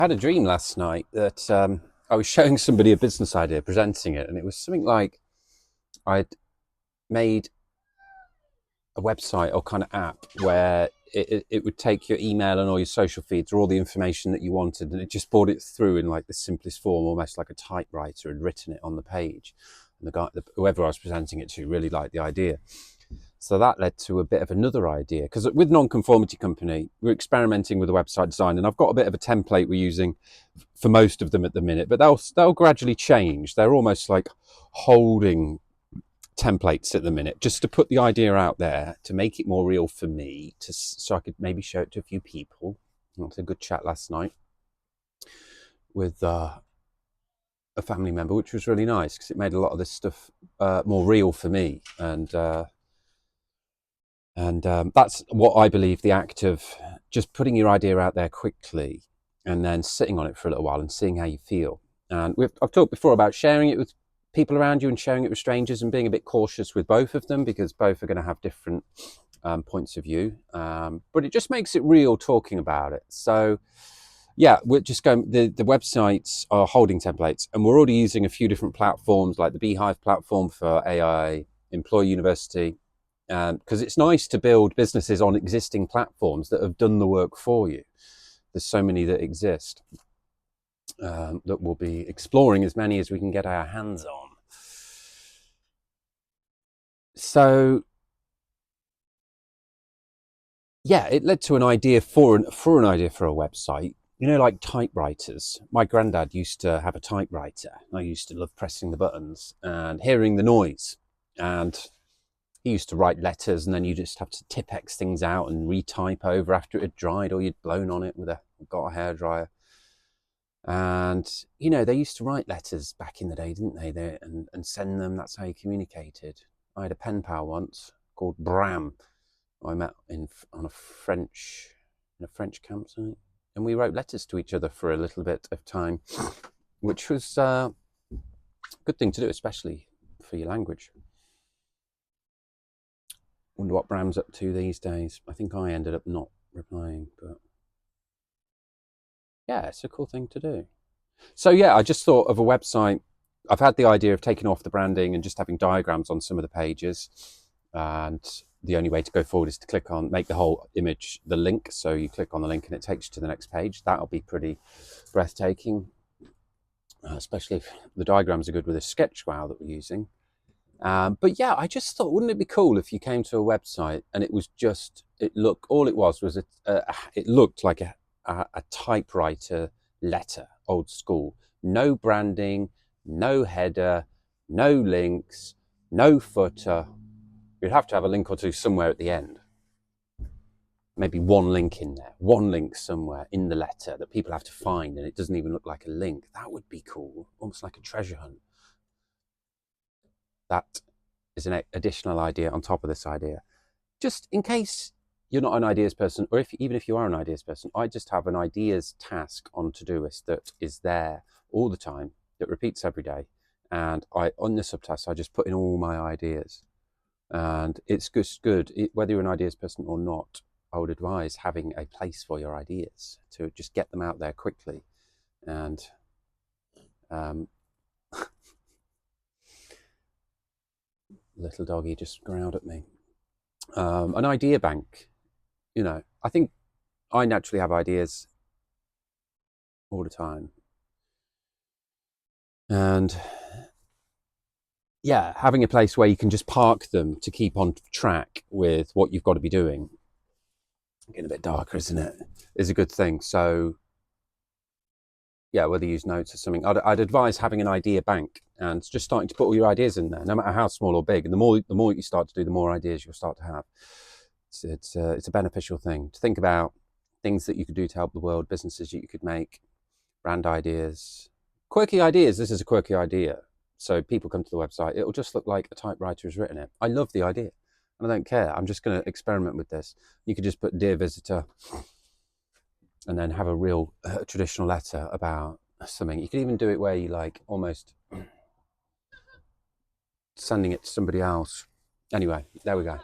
I had a dream last night that I was showing somebody a business idea, presenting it, and it was something like I'd made a website or kind of app where it would take your email and all your social feeds or all the information that you wanted, and it just brought it through in like the simplest form, almost like a typewriter had written it on the page. And whoever I was presenting it to, really liked the idea. So that led to a bit of another idea, because with Nonconformity Company, we're experimenting with the website design, and I've got a bit of a template we're using for most of them at the minute, but they'll gradually change. They're almost like holding templates at the minute, just to put the idea out there, to make it more real for me, so I could maybe show it to a few people. I had a good chat last night with a family member, which was really nice because it made a lot of this stuff more real for me. And that's what I believe, the act of just putting your idea out there quickly and then sitting on it for a little while and seeing how you feel. And I've talked before about sharing it with people around you and sharing it with strangers, and being a bit cautious with both of them because both are going to have different points of view. But it just makes it real talking about it. So yeah, we're just going, the websites are holding templates, and we're already using a few different platforms like the Beehive platform for AI, Employ University, because it's nice to build businesses on existing platforms that have done the work for you. There's so many that exist that we'll be exploring as many as we can get our hands on. So yeah, it led to an idea for a website. You know, like typewriters. My granddad used to have a typewriter. I used to love pressing the buttons and hearing the noise. And he used to write letters, and then you just have to Tipp-Ex things out and retype over after it had dried, or you'd blown on it with a hairdryer. And you know, they used to write letters back in the day, didn't they? And send them. That's how you communicated. I had a pen pal once called Bram. I met in a French campsite, and we wrote letters to each other for a little bit of time, which was a good thing to do, especially for your language. Wonder what Bram's up to these days. I think I ended up not replying, but yeah, it's a cool thing to do. So yeah, I just thought of a website. I've had the idea of taking off the branding and just having diagrams on some of the pages, and the only way to go forward is to make the whole image the link. So you click on the link and it takes you to the next page. That'll be pretty breathtaking, especially if the diagrams are good with a SketchWow that we're using. But yeah, I just thought, wouldn't it be cool if you came to a website and it was just, it looked like a typewriter letter, old school. No branding, no header, no links, no footer. You'd have to have a link or two somewhere at the end. Maybe one link in there, one link somewhere in the letter that people have to find, and it doesn't even look like a link. That would be cool, almost like a treasure hunt. That is an additional idea on top of this idea. Just in case you're not an ideas person, or even if you are an ideas person, I just have an ideas task on to-do list that is there all the time, that repeats every day. And on the subtask, I just put in all my ideas. And it's just good, whether you're an ideas person or not, I would advise having a place for your ideas to just get them out there quickly. And little doggy just growled at me. An idea bank, you know, I think I naturally have ideas all the time. And yeah, having a place where you can just park them to keep on track with what you've got to be doing, getting a bit darker, isn't it, is a good thing. So yeah, whether you use notes or something, I'd advise having an idea bank and just starting to put all your ideas in there, no matter how small or big. And the more you start to do, the more ideas you'll start to have. It's a beneficial thing to think about, things that you could do to help the world, businesses that you could make, brand ideas, quirky ideas. This is a quirky idea. So people come to the website, it'll just look like a typewriter has written it. I love the idea and I don't care. I'm just going to experiment with this. You could just put "Dear Visitor" and then have a real traditional letter about something. You could even do it where you like almost sending it to somebody else. Anyway, there we go.